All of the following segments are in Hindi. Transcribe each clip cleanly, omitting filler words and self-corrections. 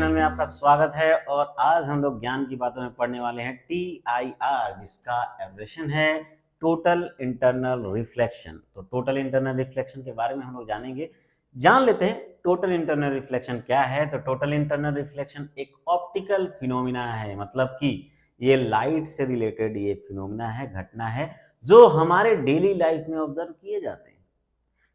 चैनल में आपका स्वागत है। और आज हम लोग ज्ञान की बातों में पढ़ने वाले हैं TIR, जिसका एब्रेविएशन है टोटल इंटरनल रिफ्लेक्शन। तो टोटल इंटरनल रिफ्लेक्शन के बारे में हम लोग जान लेते हैं। टोटल इंटरनल रिफ्लेक्शन क्या है? तो टोटल इंटरनल रिफ्लेक्शन एक ऑप्टिकल फिनोमिना है, मतलब कि ये लाइट से रिलेटेड ये फिनोमिना है, घटना है जो हमारे डेली लाइफ में ऑब्जर्व किए जाते हैं।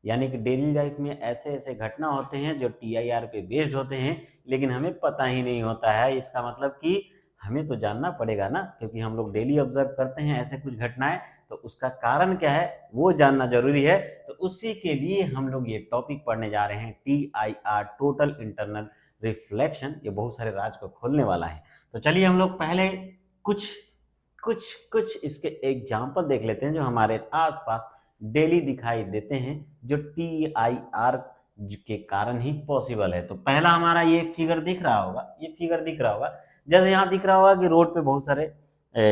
यानी कि डेली लाइफ में ऐसे ऐसे घटना होते हैं जो TIR पे बेस्ड होते हैं, लेकिन हमें पता ही नहीं होता है। इसका मतलब कि हमें तो जानना पड़ेगा ना, क्योंकि हम लोग डेली ऑब्जर्व करते हैं ऐसे कुछ घटनाएं, तो उसका कारण क्या है वो जानना जरूरी है। तो उसी के लिए हम लोग ये टॉपिक पढ़ने जा रहे हैं, TIR टोटल इंटरनल रिफ्लेक्शन। ये बहुत सारे राज को खोलने वाला है। तो चलिए हम लोग पहले कुछ कुछ कुछ इसके एग्जाम्पल देख लेते हैं जो हमारे आसपास डेली दिखाई देते हैं, जो TIR के कारण ही पॉसिबल है। तो पहला हमारा ये फिगर दिख रहा होगा, जैसे यहाँ दिख रहा होगा कि रोड पे बहुत सारे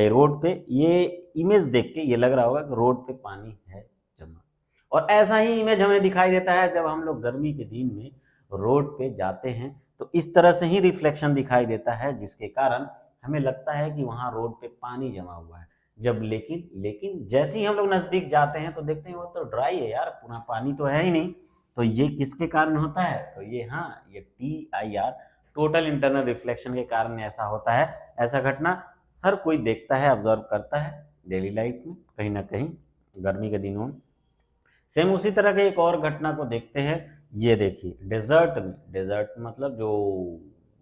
रोड पे ये इमेज देख के ये लग रहा होगा कि रोड पे पानी है जमा। और ऐसा ही इमेज हमें दिखाई देता है जब हम लोग गर्मी के दिन में रोड पे जाते हैं, तो इस तरह से ही रिफ्लेक्शन दिखाई देता है, जिसके कारण हमें लगता है कि वहां रोड पे पानी जमा हुआ है। जब लेकिन लेकिन जैसे ही हम लोग नजदीक जाते हैं तो देखते हैं वो तो ड्राई है यार, पूरा पानी तो है ही नहीं। तो ये किसके कारण होता है? तो ये TIR टोटल इंटरनल रिफ्लेक्शन के कारण ऐसा होता है। ऐसा घटना हर कोई देखता है, ऑब्जर्व करता है डेली लाइफ में कहीं ना कहीं गर्मी के दिनों में। सेम उसी तरह के एक और घटना को देखते हैं। ये देखिए डेजर्ट में, डेजर्ट मतलब जो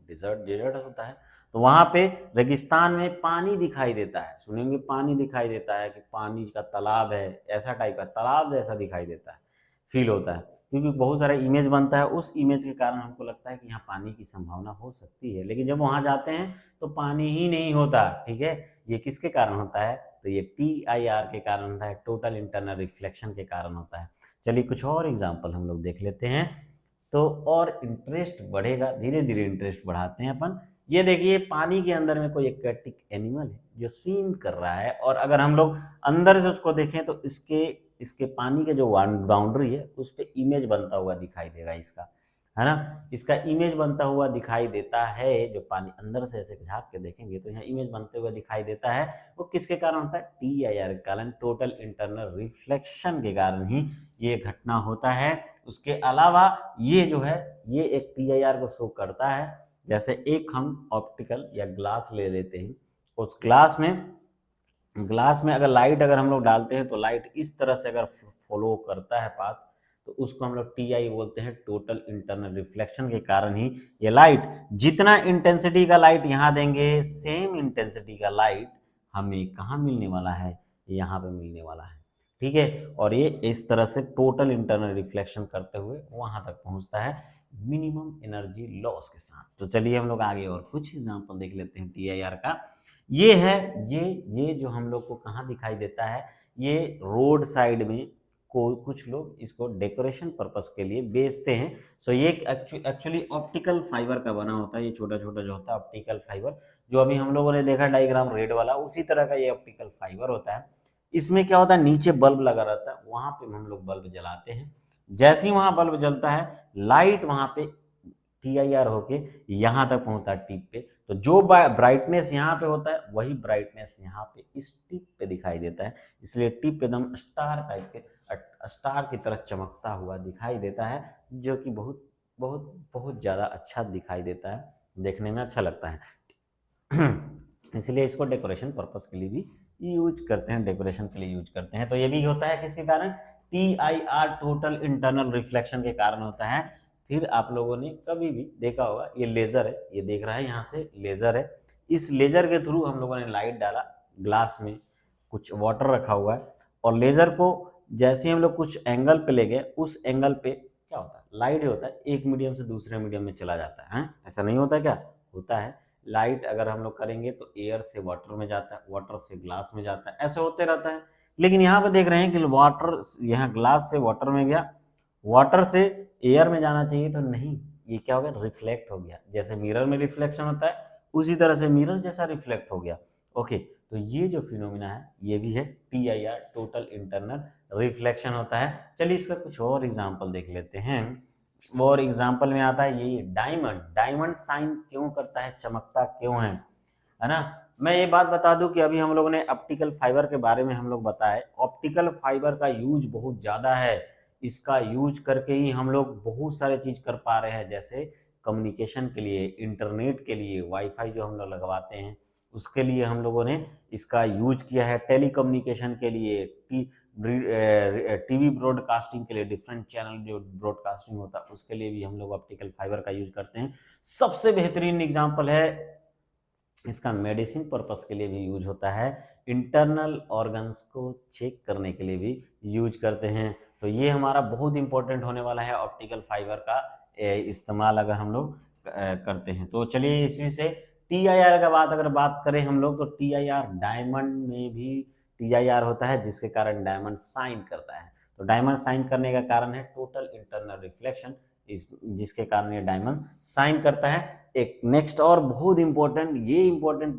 डेजर्ट डेजर्ट होता है, तो वहां पे रेगिस्तान में पानी दिखाई देता है। सुनेंगे पानी दिखाई देता है कि पानी का तालाब है, ऐसा टाइप का तालाब जैसा दिखाई देता है, फील होता है, क्योंकि बहुत सारा इमेज बनता है। उस इमेज के कारण हमको लगता है कि यहाँ पानी की संभावना हो सकती है, लेकिन जब वहां जाते हैं तो पानी ही नहीं होता। ठीक है, ये किसके कारण होता है? तो ये TIR के कारण होता है, टोटल इंटरनल रिफ्लेक्शन के कारण होता है। चलिए कुछ और एग्जांपल हम लोग देख लेते हैं, तो और इंटरेस्ट बढ़ेगा, धीरे धीरे इंटरेस्ट बढ़ाते हैं अपन। ये देखिए पानी के अंदर में कोई एक्वेटिक एनिमल है जो स्विम कर रहा है, और अगर हम लोग अंदर से उसको देखें तो इसके इसके पानी के जो बाउंड्री है उस पर इमेज बनता हुआ दिखाई देगा इसका, है ना। इसका इमेज बनता हुआ दिखाई देता है। जो पानी अंदर से ऐसे झांक के देखेंगे तो यहाँ इमेज बनते हुए दिखाई देता है। वो किसके कारण होता है? TIR के कारण, टोटल इंटरनल रिफ्लेक्शन के कारण ही ये घटना होता है। उसके अलावा ये जो है ये एक TIR को शो करता है। जैसे एक हम ऑप्टिकल या ग्लास ले लेते हैं, उस ग्लास में अगर लाइट अगर हम लोग डालते हैं तो लाइट इस तरह से अगर फॉलो करता है पाथ, तो उसको हम लोग TI बोलते हैं, टोटल इंटरनल रिफ्लेक्शन के कारण ही ये लाइट, जितना इंटेंसिटी का लाइट यहाँ देंगे सेम इंटेंसिटी का लाइट हमें कहाँ मिलने वाला है? यहाँ पे मिलने वाला है। ठीक है, और ये इस तरह से टोटल इंटरनल रिफ्लेक्शन करते हुए वहां तक पहुंचता है मिनिमम एनर्जी लॉस के साथ। तो चलिए हम लोग आगे और कुछ एग्जांपल देख लेते हैं TIR का। ये है ये जो हम लोग को कहाँ दिखाई देता है? ये रोड साइड में को कुछ लोग इसको डेकोरेशन पर्पस के लिए बेचते हैं। सो ये एक्चुअली ऑप्टिकल फाइबर का बना होता है। ये छोटा छोटा जो होता है ऑप्टिकल फाइबर, जो अभी हम लोगों ने देखा डायग्राम रेड वाला, उसी तरह का ये ऑप्टिकल फाइबर होता है। इसमें क्या होता है, नीचे बल्ब लगा रहता है, वहां पे हम लोग बल्ब जलाते हैं। जैसे ही वहां बल्ब जलता है, लाइट वहां पे TIR होके यहाँ तक पहुंचता है टिप पे। तो जो ब्राइटनेस यहाँ पे होता है वही ब्राइटनेस यहाँ पे इस टिप पे दिखाई देता है। इसलिए टिप एकदम स्टार टाइप के, स्टार की तरह चमकता हुआ दिखाई देता है, जो कि बहुत बहुत बहुत ज़्यादा अच्छा दिखाई देता है, देखने में अच्छा लगता है। इसलिए इसको डेकोरेशन पर्पस के लिए भी यूज करते हैं, डेकोरेशन के लिए यूज करते हैं। तो ये भी होता है किसके कारण? TIR टोटल इंटरनल रिफ्लेक्शन के कारण होता है। फिर आप लोगों ने कभी भी देखा होगा, ये लेजर है, ये देख रहा है यहाँ से लेजर है। इस लेजर के थ्रू हम लोगों ने लाइट डाला, ग्लास में कुछ वाटर रखा हुआ है, और लेजर को जैसे ही हम लोग कुछ एंगल पे ले गए, उस एंगल पे क्या होता है? लाइट ही होता है, एक मीडियम से दूसरे मीडियम में चला जाता है। ऐसा नहीं होता क्या? होता है। लाइट अगर हम लोग करेंगे तो एयर से वाटर में जाता है, वाटर से ग्लास में जाता है, ऐसे होते रहता है। लेकिन यहाँ पे देख रहे हैं कि वाटर यहाँ ग्लास से वाटर में गया, वाटर से एयर में जाना चाहिए, तो नहीं, ये क्या हो गया? रिफ्लेक्ट हो गया। जैसे मिरर में रिफ्लेक्शन होता है उसी तरह से मिरर जैसा रिफ्लेक्ट हो गया। ओके, तो ये जो फिनोमिना है ये भी है TIR टोटल इंटरनल रिफ्लेक्शन होता है। चलिए इसका कुछ और एग्जांपल देख लेते हैं। और एग्जाम्पल में आता है ये डायमंड, डायमंड साइन क्यों करता है, चमकता क्यों है ना। मैं ये बात बता दूं कि अभी हम लोगों ने ऑप्टिकल फाइबर के बारे में हम लोग बताए, ऑप्टिकल फाइबर का यूज बहुत ज्यादा है, इसका यूज करके ही हम लोग बहुत सारे चीज कर पा रहे हैं, जैसे कम्युनिकेशन के लिए, इंटरनेट के लिए, वाईफाई जो हम लोग लगवाते हैं उसके लिए हम लोगों ने इसका यूज किया है, टेलीकम्युनिकेशन के लिए, टीवी ब्रॉडकास्टिंग के लिए, डिफरेंट चैनल जो ब्रॉडकास्टिंग होता है उसके लिए भी हम लोग ऑप्टिकल फाइबर का यूज करते हैं। सबसे बेहतरीन एग्जांपल है इसका मेडिसिन पर्पस के लिए भी यूज होता है, इंटरनल ऑर्गन्स को चेक करने के लिए भी यूज करते हैं। तो ये हमारा बहुत इंपॉर्टेंट होने वाला है ऑप्टिकल फाइबर का इस्तेमाल अगर हम लोग करते हैं। तो चलिए इसी से TIR का अगर बात करें हम लोग, तो TIR डायमंड में भी TIR होता है जिसके कारण डायमंड साइन करता है। तो डायमंड साइन करने का कारण है टोटल इंटरनल रिफ्लेक्शन, जिसके कारण ये डायमंड साइन करता है। एक नेक्स्ट और बहुत इंपॉर्टेंट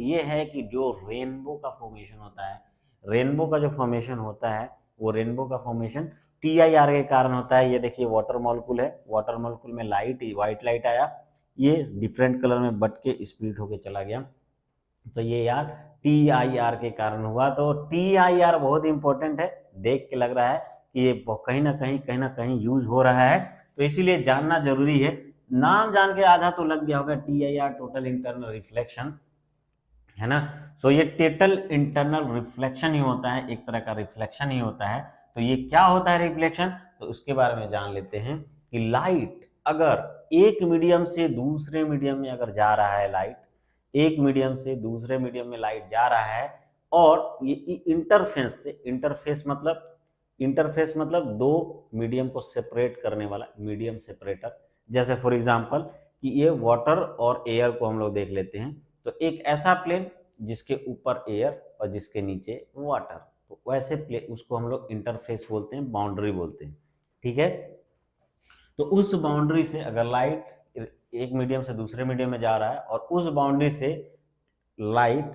ये है कि जो रेनबो का फॉर्मेशन होता है, रेनबो का जो फॉर्मेशन होता है वो रेनबो का फॉर्मेशन TIR के कारण होता है। ये देखिए वाटर मॉलिक्यूल है, वाटर मॉलिक्यूल में लाइट, व्हाइट लाइट आया, ये डिफरेंट कलर में बट के स्प्लिट होके चला गया, तो ये यार TIR के कारण हुआ। तो TIR बहुत इंपॉर्टेंट है, देख के लग रहा है कि ये कहीं ना कहीं यूज हो रहा है, तो इसीलिए जानना जरूरी है। नाम जान के आधा तो लग गया होगा, TIR टोटल इंटरनल रिफ्लेक्शन है ना। सो ये टोटल इंटरनल रिफ्लेक्शन ही होता है, एक तरह का रिफ्लेक्शन ही होता है। तो ये क्या होता है रिफ्लेक्शन, तो उसके बारे में जान लेते हैं कि लाइट अगर एक मीडियम से दूसरे मीडियम में अगर जा रहा है, लाइट एक मीडियम से दूसरे मीडियम में लाइट जा रहा है, और ये इंटरफेस मतलब दो मीडियम को सेपरेट करने वाला मीडियम सेपरेटर। जैसे फॉर एग्जांपल कि ये वाटर और एयर को हम लोग देख लेते हैं, तो एक ऐसा प्लेन जिसके ऊपर एयर और जिसके नीचे वाटर, तो वैसे प्लेन उसको हम लोग इंटरफेस बोलते हैं, बाउंड्री बोलते हैं, ठीक है। तो उस बाउंड्री से अगर लाइट एक मीडियम से दूसरे मीडियम में जा रहा है और उस बाउंड्री से लाइट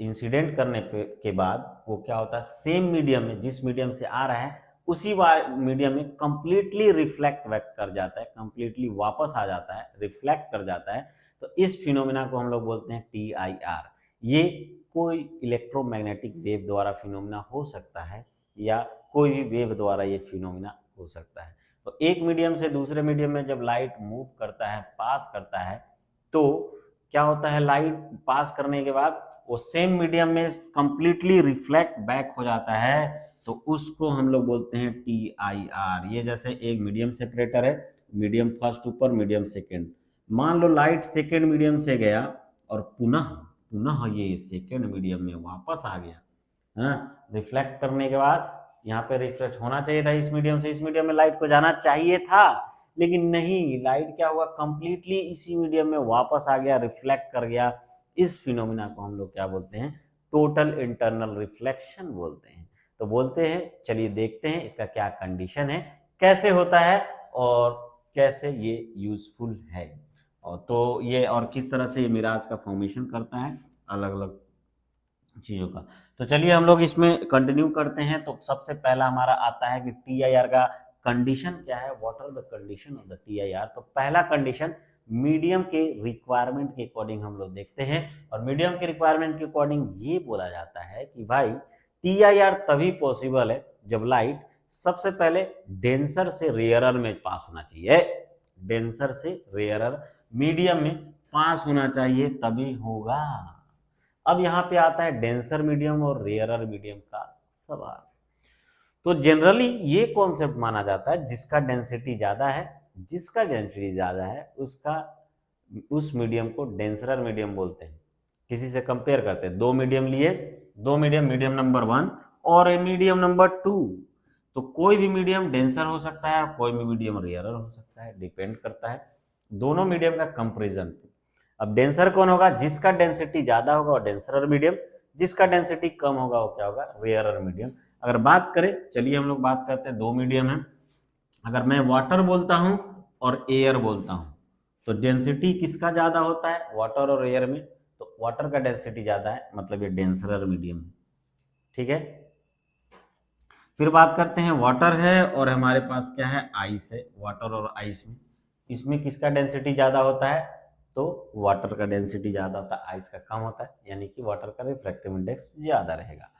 इंसिडेंट करने के बाद वो क्या होता है, सेम मीडियम में, जिस मीडियम से आ रहा है उसी मीडियम में कंप्लीटली रिफ्लेक्ट बैक कर जाता है, कंप्लीटली वापस आ जाता है, रिफ्लेक्ट कर जाता है। तो इस फिनोमिना को हम लोग बोलते हैं TIR। ये कोई इलेक्ट्रोमैग्नेटिक वेव द्वारा फिनोमिना हो सकता है या कोई भी वेव द्वारा ये फिनोमिना हो सकता है। तो एक मीडियम से दूसरे मीडियम में जब लाइट मूव करता है, पास करता है, तो क्या होता है, लाइट पास करने के बाद वो सेम मीडियम में कंप्लीटली रिफ्लेक्ट बैक हो जाता है, तो उसको हम लोग बोलते हैं TIR। ये जैसे एक मीडियम सेपरेटर है, मीडियम फर्स्ट ऊपर, मीडियम सेकंड, मान लो लाइट सेकंड मीडियम से गया और पुनः पुनः ये सेकंड मीडियम में वापस आ गया, हाँ, रिफ्लेक्ट करने के बाद यहाँ पे रिफ्लेक्ट होना चाहिए था, इस मीडियम से इस मीडियम में लाइट को जाना चाहिए था, लेकिन नहीं, लाइट क्या हुआ, कंप्लीटली इसी मीडियम में वापस आ गया, रिफ्लेक्ट कर गया। इस फिनोमिना को हम लोग क्या बोलते हैं, टोटल इंटरनल रिफ्लेक्शन बोलते हैं। तो बोलते हैं, चलिए देखते हैं इसका क्या कंडीशन है, कैसे होता है और कैसे ये यूजफुल है, और तो ये और किस तरह से ये मिराज का फॉर्मेशन करता है अलग अलग चीजों का। तो चलिए हम लोग इसमें कंटिन्यू करते हैं। तो सबसे पहला हमारा आता है कि TIR का कंडीशन क्या है, what are the condition of the TIR। तो पहला कंडीशन मीडियम के रिक्वायरमेंट के अकॉर्डिंग हम लोग देखते हैं, और मीडियम के रिक्वायरमेंट के अकॉर्डिंग ये बोला जाता है कि भाई TIR तभी पॉसिबल है जब लाइट सबसे पहले डेंसर से रेयरर में पास होना चाहिए, डेंसर से रेयरर मीडियम में पास होना चाहिए तभी होगा। अब यहाँ पे आता है डेंसर मीडियम और रेयरर मीडियम का सवाल। तो जनरली ये कॉन्सेप्ट माना जाता है जिसका डेंसिटी ज्यादा है, जिसका डेंसिटी ज्यादा है उसका उस मीडियम को डेंसरर मीडियम बोलते हैं। किसी से कंपेयर करते हैं, दो मीडियम लिए, दो मीडियम, मीडियम नंबर 1 और मीडियम नंबर 2, तो कोई भी मीडियम डेंसर हो सकता है, कोई भी मीडियम रेयरर हो सकता है, डिपेंड करता है दोनों मीडियम का कंपेरिजन। अब डेंसर कौन होगा, जिसका डेंसिटी ज्यादा होगा वो डेंसरर मीडियम, जिसका डेंसिटी कम होगा वो क्या होगा, रेयरर मीडियम। अगर बात करें, चलिए हम लोग बात करते हैं, दो मीडियम है, अगर मैं वाटर बोलता हूं और एयर बोलता हूं, तो डेंसिटी किसका ज्यादा होता है, वाटर और एयर में, तो वाटर का डेंसिटी ज्यादा है, मतलब ये डेंसरर मीडियम है, ठीक है। फिर बात करते हैं वाटर है और हमारे पास क्या है, आइस है। वाटर और आइस में, इसमें किसका डेंसिटी ज़्यादा होता है, तो वाटर का डेंसिटी ज़्यादा होता है, आइस का कम होता है, यानी कि वाटर का रिफ्रैक्टिव इंडेक्स ज़्यादा रहेगा।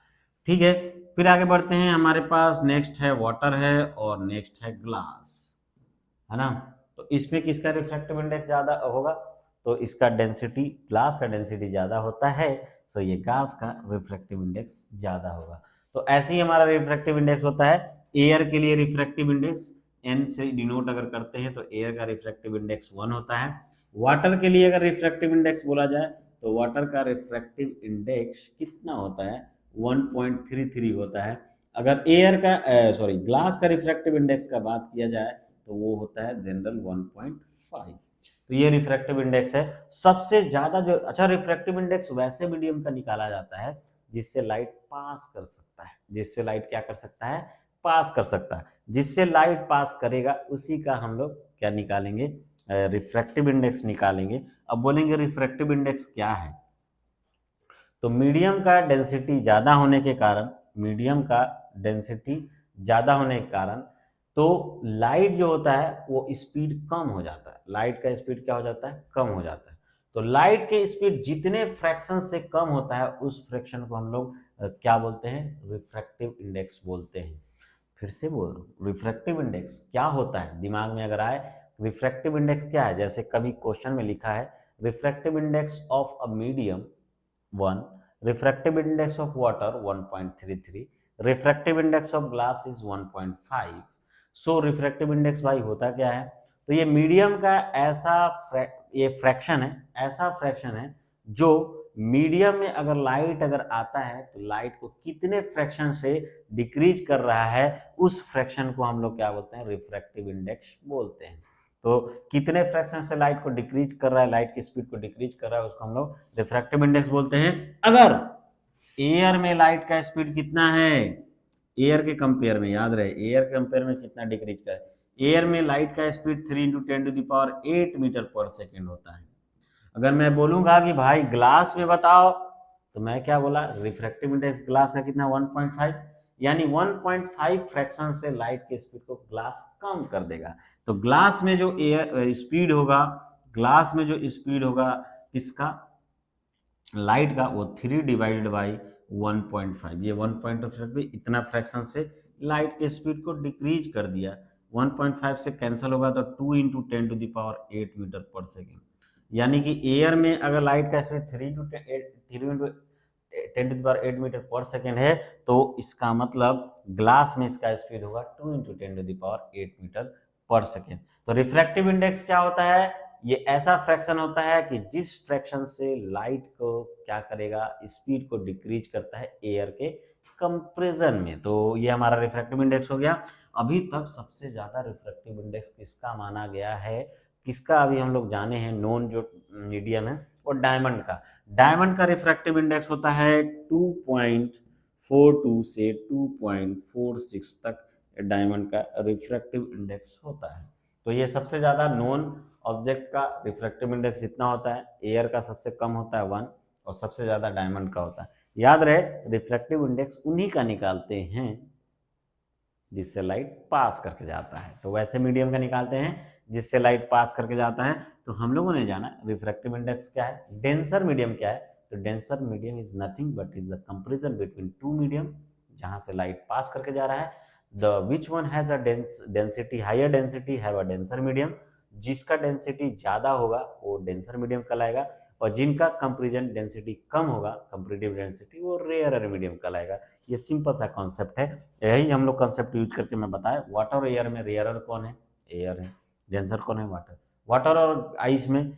ठीक है, फिर आगे बढ़ते हैं, हमारे पास नेक्स्ट है वाटर है और नेक्स्ट है ग्लास, है ना। तो इसमें किसका रिफ्रैक्टिव इंडेक्स ज़्यादा होगा, तो इसका डेंसिटी, ग्लास का डेंसिटी ज़्यादा होता है, सो ये ग्लास का रिफ्रैक्टिव इंडेक्स ज़्यादा होगा। तो ऐसे ही हमारा रिफ्रैक्टिव इंडेक्स होता है। एयर के लिए रिफ्रैक्टिव इंडेक्स एन से डिनोट अगर करते हैं तो एयर का रिफ्रैक्टिव इंडेक्स 1 होता है। वाटर के लिए अगर रिफ्रैक्टिव इंडेक्स बोला जाए तो वाटर का रिफ्रैक्टिव इंडेक्स कितना होता है, 1.33 होता है। अगर एयर का सॉरी ग्लास का रिफ्रैक्टिव इंडेक्स का बात किया जाए तो वो होता है जनरल 1.5। तो ये रिफ्रैक्टिव इंडेक्स है सबसे ज्यादा जो। अच्छा, रिफ्रैक्टिव इंडेक्स वैसे मीडियम का निकाला जाता है जिससे लाइट पास कर सकता है, जिससे लाइट क्या कर सकता है, पास कर सकता है। जिससे लाइट पास करेगा उसी का हम लोग क्या निकालेंगे, रिफ्रैक्टिव इंडेक्स निकालेंगे। अब बोलेंगे रिफ्रैक्टिव इंडेक्स क्या है, तो मीडियम का डेंसिटी ज़्यादा होने के कारण, मीडियम का डेंसिटी ज़्यादा होने के कारण तो लाइट जो होता है वो स्पीड कम हो जाता है, लाइट का स्पीड क्या हो जाता है, कम हो जाता है। तो लाइट के स्पीड जितने फ्रैक्शन से कम होता है उस फ्रैक्शन को हम लोग क्या बोलते हैं, रिफ्रैक्टिव इंडेक्स बोलते हैं। फिर से बोल रहा हूँ, रिफ्रैक्टिव इंडेक्स क्या होता है, दिमाग में अगर आए रिफ्रैक्टिव इंडेक्स क्या है, जैसे कभी क्वेश्चन में लिखा है refractive index of a medium 1, refractive index of water 1.33, refractive index of glass is 1.5। So refractive index भाई होता क्या है, तो ये मीडियम का ऐसा ये फ्रैक्शन है, ऐसा फ्रैक्शन है जो मीडियम में अगर लाइट अगर आता है तो लाइट को कितने फ्रैक्शन से डिक्रीज कर रहा है उस फ्रैक्शन को हम लोग क्या बोलते हैं, रिफ्रैक्टिव इंडेक्स बोलते हैं। तो कितने फ्रैक्शन से लाइट को डिक्रीज कर रहा है, लाइट की स्पीड को डिक्रीज कर रहा है, उसको हम लोग रिफ्रैक्टिव इंडेक्स बोलते हैं। अगर एयर में लाइट का स्पीड कितना है, एयर के कंपेयर में, याद रहे एयर के कंपेयर में कितना डिक्रीज कर, एयर में लाइट का स्पीड 3 × 10⁸ मीटर पर सेकेंड होता है। अगर मैं बोलूंगा कि भाई ग्लास में बताओ, तो मैं क्या बोला, रिफ्रैक्टिव इंडेक्स ग्लास का कितना 1.5, यानी 1.5 फ्रैक्शन से लाइट के स्पीड को ग्लास कम कर देगा। तो ग्लास में जो एयर स्पीड होगा, ग्लास में जो स्पीड होगा किसका, लाइट का, वो 3/1.5, ये 1.5 इतना फ्रैक्शन से लाइट के स्पीड को डिक्रीज कर दिया। 1.5 से कैंसिल होगा तो 2 × 10⁸ मीटर पर सेकेंड, यानी कि एयर में अगर लाइट का स्पीड 3 × 10⁸ मीटर पर सेकेंड है तो इसका मतलब ग्लास में इसका स्पीड होगा 2 × 10⁸ मीटर पर सेकेंड। तो रिफ्रैक्टिव इंडेक्स क्या होता है, ये ऐसा फ्रैक्शन होता है कि जिस फ्रैक्शन से लाइट को क्या करेगा, स्पीड को डिक्रीज करता है एयर के कंपैरिजन में। तो ये हमारा रिफ्रैक्टिव इंडेक्स हो गया। अभी तक सबसे ज्यादा रिफ्रैक्टिव इंडेक्स किसका माना गया है, किसका अभी हम लोग जाने हैं, नॉन जो मीडियम है वो डायमंड का। डायमंड का रिफ्रैक्टिव इंडेक्स होता है 2.42 से 2.46 तक डायमंड का रिफ्रैक्टिव इंडेक्स होता है। तो ये सबसे ज्यादा नॉन ऑब्जेक्ट का रिफ्रैक्टिव इंडेक्स इतना होता है, एयर का सबसे कम होता है 1 और सबसे ज्यादा डायमंड का होता है। याद रहे रिफ्रैक्टिव इंडेक्स उन्हीं का निकालते हैं जिससे लाइट पास करके जाता है। तो वैसे मीडियम का निकालते हैं जिससे लाइट पास करके जाता है। तो हम लोगों ने जाना रिफ्रैक्टिव इंडेक्स क्या है, डेंसर मीडियम क्या है, तो denser medium is nothing but is the comparison between two medium जहां से लाइट पास करके जा रहा है। The which one has a density higher density have a denser medium, जिसका डेंसिटी ज्यादा होगा वो डेंसर मीडियम कहलाएगा, और जिनका कंपैरिजन डेंसिटी कम होगा, कंपैरेटिव डेंसिटी, वो रेयरर मीडियम कहलाएगा। ये सिंपल सा कॉन्सेप्ट है, यही हम लोग कॉन्सेप्ट यूज करके मैं बताया। वाटर और एयर में रेयरर कौन है, एयर है, डेंसर कौन है, वाटर। वाटर और आइस में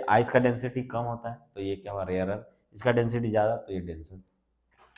आइस का डेंसिटी कम होता है तो ये क्या हुआ, रेयरर, इसका डेंसिटी ज़्यादा तो ये डेंसर।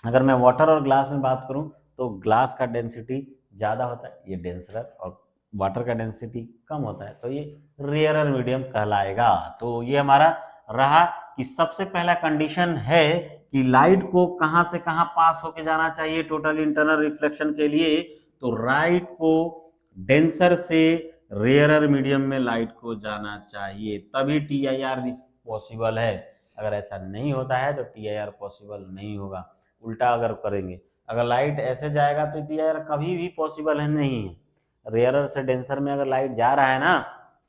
अगर मैं वाटर और ग्लास में बात करूं तो ग्लास का डेंसिटी ज़्यादा होता है, ये डेंसर, और वाटर का डेंसिटी कम होता है तो ये रेयरर मीडियम कहलाएगा। तो ये हमारा रहा कि सबसे पहला कंडीशन है कि लाइट को कहां से कहां पास होके जाना चाहिए टोटल इंटरनल रिफ्लेक्शन के लिए, तो लाइट को डेंसर से रेयरर मीडियम में लाइट को जाना चाहिए, तभी TIR पॉसिबल है। अगर ऐसा नहीं होता है तो TIR पॉसिबल नहीं होगा। उल्टा अगर करेंगे अगर लाइट ऐसे जाएगा तो टी आई आर कभी भी पॉसिबल है नहीं है। रेयरर से डेंसर में अगर लाइट जा रहा है ना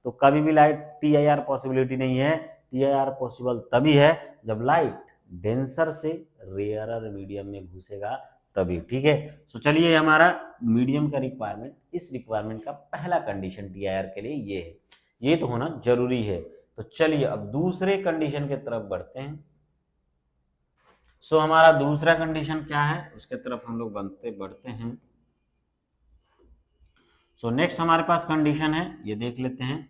तो कभी भी light T I R possibility नहीं है। टी आई आर पॉसिबल तभी है जब लाइट डेंसर से रेयरर मीडियम में घुसेगा तभी, ठीक है। तो चलिए हमारा मीडियम का रिक्वायरमेंट, इस रिक्वायरमेंट का पहला कंडीशन टी आई आर के लिए ये है, ये तो होना जरूरी है। तो चलिए अब दूसरे कंडीशन की तरफ बढ़ते हैं। सो हमारा दूसरा कंडीशन क्या है उसके तरफ हम लोग बढ़ते हैं। सो नेक्स्ट हमारे पास कंडीशन है, ये देख लेते हैं।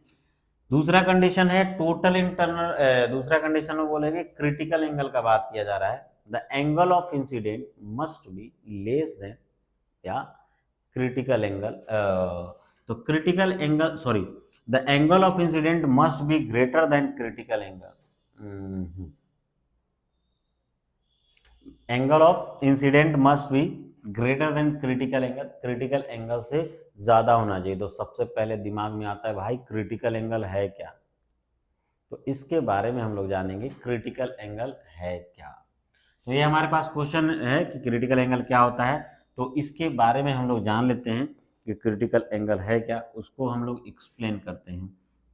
दूसरा कंडीशन है टोटल इंटरनल, दूसरा कंडीशन में बोलेंगे क्रिटिकल एंगल का बात किया जा रहा है। The angle of incidence must be less than, या क्रिटिकल एंगल, तो critical angle sorry the angle of incidence must be greater than critical angle. Angle of incidence must be greater than critical angle, critical angle से ज्यादा होना चाहिए। तो सबसे पहले दिमाग में आता है भाई क्रिटिकल एंगल है क्या, तो इसके बारे में हम लोग जानेंगे क्रिटिकल एंगल है क्या। तो ये हमारे पास क्वेश्चन है कि क्रिटिकल एंगल क्या होता है, तो इसके बारे में हम लोग जान लेते हैं कि क्रिटिकल एंगल है क्या। उसको हम लोग एक्सप्लेन करते हैं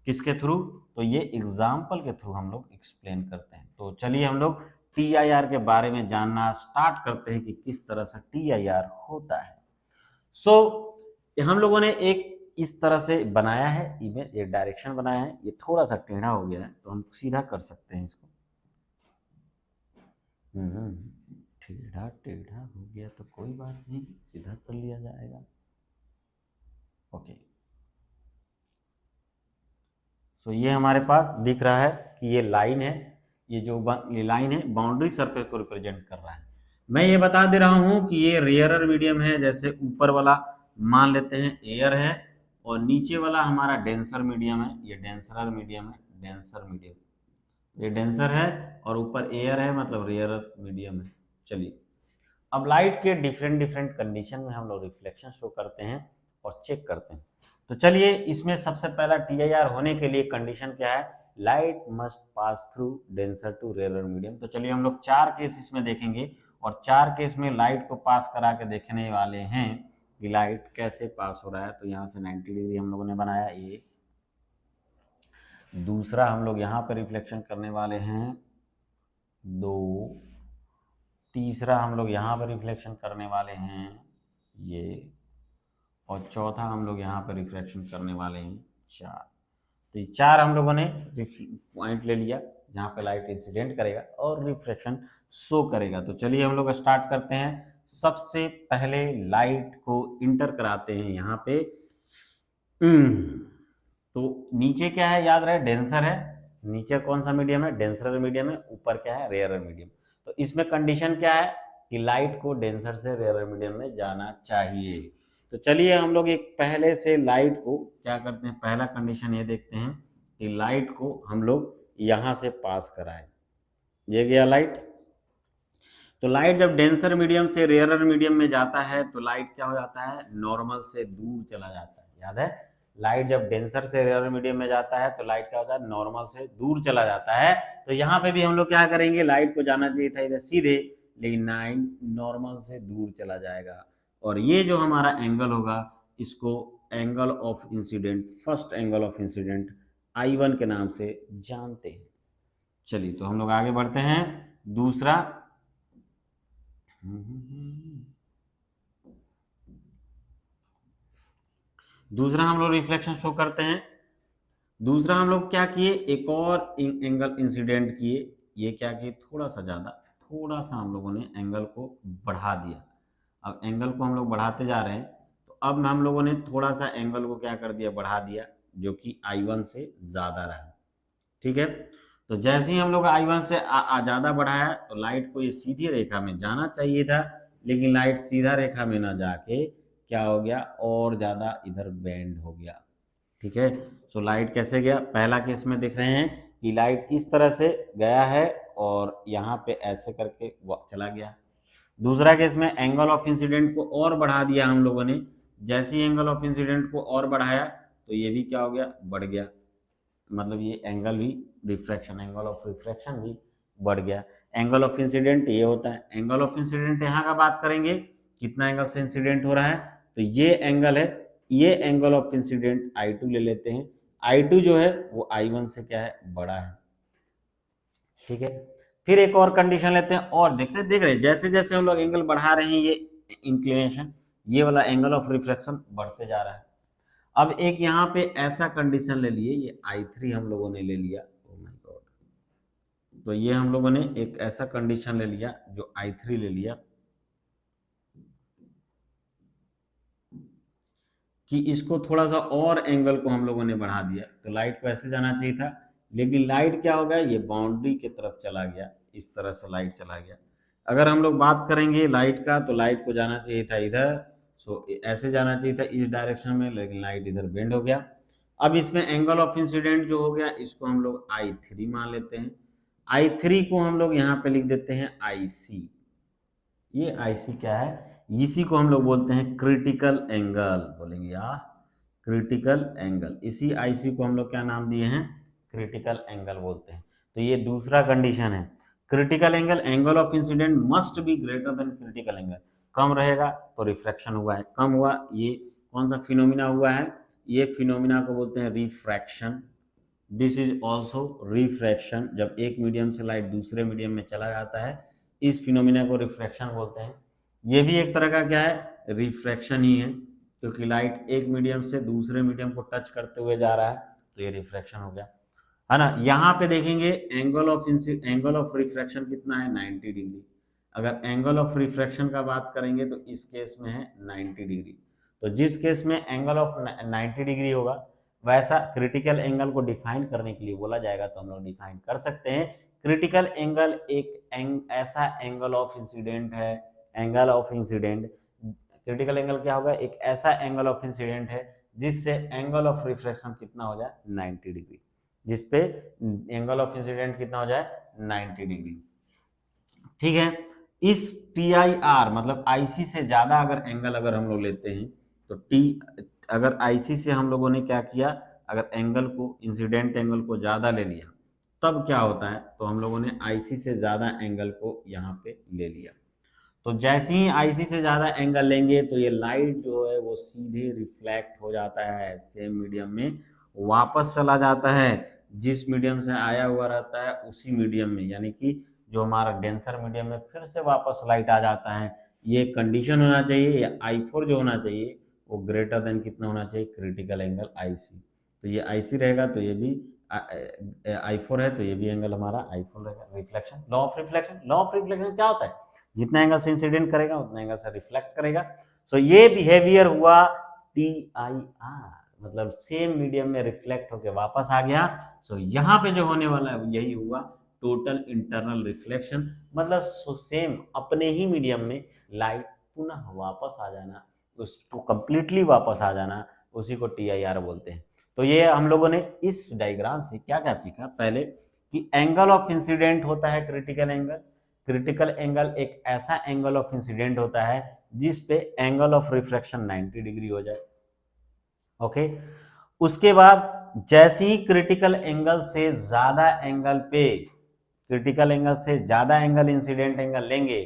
किसके थ्रू, तो ये एग्जाम्पल के थ्रू हम लोग एक्सप्लेन करते हैं। तो चलिए हम लोग टी आई आर के बारे में जानना स्टार्ट करते हैं कि किस तरह से टी आई आर होता है। सो हम लोगों ने एक इस तरह से बनाया है इमेज, ये डायरेक्शन बनाया है, ये थोड़ा सा टेढ़ा हो गया है तो हम सीधा कर सकते हैं इसको। टेढ़ा टेढ़ा हो गया तो कोई बात नहीं, सीधा कर लिया जाएगा। ओके, सो ये हमारे पास दिख रहा है कि ये लाइन है, ये जो ये लाइन है बाउंड्री सरफेस को रिप्रेजेंट कर रहा है। मैं ये बता दे रहा हूं कि ये रेयरर मीडियम है, जैसे ऊपर वाला मान लेते हैं एयर है और नीचे वाला हमारा डेंसर मीडियम है, ये डेंसरर मीडियम है, डेंसर मीडियम, ये डेंसर है और ऊपर एयर है मतलब रेयरर मीडियम है। चलिए अब लाइट के डिफरेंट डिफरेंट कंडीशन में हम लोग रिफ्लेक्शन शो करते हैं और चेक करते हैं। तो चलिए इसमें सबसे पहला टी आई आर होने के लिए कंडीशन क्या है, light must pass through denser to rarer medium. तो चलिए हम लोग 4 केस इसमें देखेंगे और 4 केस में लाइट को पास करा के देखने वाले हैं कि लाइट कैसे पास हो रहा है। तो यहाँ से 90 डिग्री हम लोगों ने बनाया, ये दूसरा हम लोग यहाँ पर रिफ्लेक्शन करने वाले हैं 2, तीसरा हम लोग यहाँ पर रिफ्लेक्शन करने वाले हैं ये, और चौथा हम लोग यहाँ पर रिफ्लेक्शन करने वाले हैं 4। तो ये 4 हम लोगों ने पॉइंट ले लिया जहाँ पे लाइट इंसिडेंट करेगा और रिफ्लेक्शन शो करेगा। तो चलिए हम लोग स्टार्ट करते हैं। सबसे पहले लाइट को इंटर कराते हैं यहाँ पे। तो नीचे क्या है याद रहे, डेंसर है, नीचे कौन सा मीडियम है, डेंसर मीडियम है, ऊपर क्या है, रेयरर मीडियम। तो इसमें कंडीशन क्या है कि लाइट को डेंसर से रेयरर मीडियम में जाना चाहिए। तो चलिए हम लोग एक पहले से लाइट को क्या करते हैं, पहला कंडीशन ये देखते हैं कि लाइट को हम लोग यहां से पास कराएं। ये गया लाइट। तो लाइट जब डेंसर मीडियम से रेयरर मीडियम में जाता है तो लाइट क्या हो जाता है, नॉर्मल से दूर चला जाता है। याद है, लाइट जब डेंसर से रेयरर मीडियम में जाता है तो लाइट क्या होता है, नॉर्मल से दूर चला जाता है। तो यहाँ पे भी हम लोग क्या करेंगे, लाइट को जाना चाहिए था इधर सीधे, लेकिन नॉर्मल से दूर चला जाएगा। और ये जो हमारा एंगल होगा इसको angle of incident, first angle of incident I1 के नाम से जानते हैं। चलिए तो हम लोग आगे बढ़ते हैं। दूसरा हम लोग रिफ्लेक्शन शो करते हैं। दूसरा हम लोग क्या किए, एक और एंगल इंसिडेंट किए। ये क्या किए, थोड़ा सा ज्यादा, थोड़ा सा हम लोगों ने एंगल को बढ़ा दिया। अब एंगल को हम लोग बढ़ाते जा रहे हैं तो अब हम लोगों ने थोड़ा सा एंगल को क्या कर दिया, बढ़ा दिया, जो कि I1 से ज्यादा रहा। ठीक है, तो जैसे ही हम लोग I1 से ज्यादा बढ़ाया तो लाइट को ये सीधी रेखा में जाना चाहिए था, लेकिन लाइट सीधा रेखा में ना जाके क्या हो गया, और ज्यादा इधर बेंड हो गया। ठीक है, सो लाइट कैसे गया, पहला केस में देख रहे हैं कि लाइट इस तरह से गया है और यहाँ पे ऐसे करके चला गया। दूसरा केस में एंगल ऑफ इंसिडेंट को और बढ़ा दिया हम लोगों ने, जैसे ही एंगल ऑफ इंसिडेंट को और बढ़ाया तो ये भी क्या हो गया, बढ़ गया, मतलब ये एंगल भी रिफ्रैक्शन, एंगल ऑफ रिफ्रैक्शन भी बढ़ गया। एंगल ऑफ इंसिडेंट ये होता है। एंगल ऑफ इंसिडेंट यहाँ का बात करेंगे कितना एंगल से इंसिडेंट हो रहा है, तो ये एंगल है, ये एंगल ऑफ इंसिडेंट I2 ले लेते हैं। I2 जो है वो I1 से क्या है, बड़ा है। ठीक है, फिर एक और कंडीशन लेते हैं और देख रहे हैं जैसे जैसे हम लोग एंगल बढ़ा रहे हैं ये इंक्लिनेशन, ये वाला एंगल ऑफ रिफ्लेक्शन बढ़ते जा रहा है। अब एक यहाँ पे ऐसा कंडीशन ले लिए, ये I3 हम लोगों ने ले लिया, ओ माय गॉड, तो ये हम लोगों ने एक ऐसा कंडीशन ले लिया जो I3 ले लिया कि इसको थोड़ा सा और एंगल को हम लोगों ने बढ़ा दिया, तो लाइट को ऐसे जाना चाहिए था, लेकिन लाइट क्या हो गया, ये बाउंड्री की तरफ चला गया, इस तरह से लाइट चला गया। अगर हम लोग बात करेंगे लाइट का, तो लाइट को जाना चाहिए था इधर, सो ऐसे जाना चाहिए था इस डायरेक्शन में, लेकिन लाइट इधर बेंड हो गया। अब इसमें एंगल ऑफ इंसिडेंट जो हो गया, इसको हम लोग I3 मान लेते हैं। I3 को हम लोग यहाँ पे लिख देते हैं IC। ये IC क्या है, इसी को हम लोग बोलते हैं क्रिटिकल एंगल, बोलेंगे यार क्रिटिकल एंगल। इसी IC को हम लोग क्या नाम दिए हैं, क्रिटिकल एंगल बोलते हैं। तो ये दूसरा कंडीशन है, critical angle, angle of incidence must be greater than critical angle. कम रहेगा तो रिफ्रैक्शन हुआ है, कम हुआ, ये कौन सा फिनोमिना हुआ है, ये फिनोमिना को बोलते हैं refraction. This is also refraction, जब एक मीडियम से लाइट दूसरे मीडियम में चला जाता है, इस फिनोमिना को रिफ्रैक्शन बोलते हैं। ये भी एक तरह का क्या है, रिफ्रैक्शन ही है, क्योंकि लाइट एक मीडियम से दूसरे मीडियम को टच करते हुए जा रहा है, तो ये रिफ्रैक्शन हो गया, है ना। यहाँ पे देखेंगे एंगल ऑफ रिफ्रैक्शन कितना है, 90 डिग्री। अगर एंगल ऑफ रिफ्रैक्शन का बात करेंगे तो इस केस में है 90 डिग्री। तो जिस केस में एंगल ऑफ 90 डिग्री होगा, वैसा क्रिटिकल एंगल को डिफाइन करने के लिए बोला जाएगा, तो हम लोग डिफाइन कर सकते हैं। क्रिटिकल एंगल एक ऐसा एंगल ऑफ इंसिडेंट है, angle of incident, critical angle क्या होगा, एक ऐसा एंगल ऑफ इंसिडेंट है जिससे एंगल ऑफ रिफ्रैक्शन कितना हो जाए, 90 डिग्री, जिसपे एंगल ऑफ इंसिडेंट कितना हो जाए, 90 डिग्री। ठीक है, इस TIR मतलब IC से ज्यादा अगर एंगल अगर हम लोग लेते हैं, तो अगर IC से हम लोगों ने क्या किया, अगर एंगल को, इंसिडेंट एंगल को ज्यादा ले लिया, तब क्या होता है, तो हम लोगों ने IC से ज्यादा एंगल को यहाँ पे ले लिया। तो जैसे ही IC से ज्यादा एंगल लेंगे, तो ये लाइट जो है वो सीधे रिफ्लेक्ट हो जाता है, सेम मीडियम में वापस चला जाता है, जिस मीडियम से आया हुआ रहता है उसी मीडियम में, यानी कि जो हमारा डेंसर मीडियम में फिर से वापस लाइट आ जाता है। ये कंडीशन होना चाहिए, या I4 जो होना चाहिए वो ग्रेटर देन कितना होना चाहिए, क्रिटिकल एंगल IC। तो ये IC रहेगा, तो ये भी I4 है, तो ये भी एंगल हमारा I4 रहेगा। Reflection, law of reflection, law of reflection क्या होता है, जितना एंगल से इंसिडेंट करेगा उतना एंगल से रिफ्लेक्ट करेगा। सो ये बिहेवियर हुआ TIR, मतलब सेम मीडियम में रिफ्लेक्ट होकर वापस आ गया। सो यहाँ पे जो होने वाला है यही हुआ टोटल इंटरनल रिफ्लेक्शन, मतलब सेम अपने ही मीडियम में लाइट पुनः वापस आ जाना, उसको कंप्लीटली वापस आ जाना, उसी को TIR बोलते हैं। तो ये हम लोगों ने इस डायग्राम से क्या क्या सीखा, पहले कि एंगल ऑफ इंसिडेंट होता है क्रिटिकल एंगल। क्रिटिकल एंगल एक ऐसा एंगल ऑफ इंसिडेंट होता है जिस पे एंगल ऑफ रिफ्रैक्शन 90 डिग्री हो जाए। ओके, उसके बाद जैसे ही क्रिटिकल एंगल से ज्यादा एंगल पे, क्रिटिकल एंगल से ज्यादा एंगल इंसिडेंट एंगल लेंगे,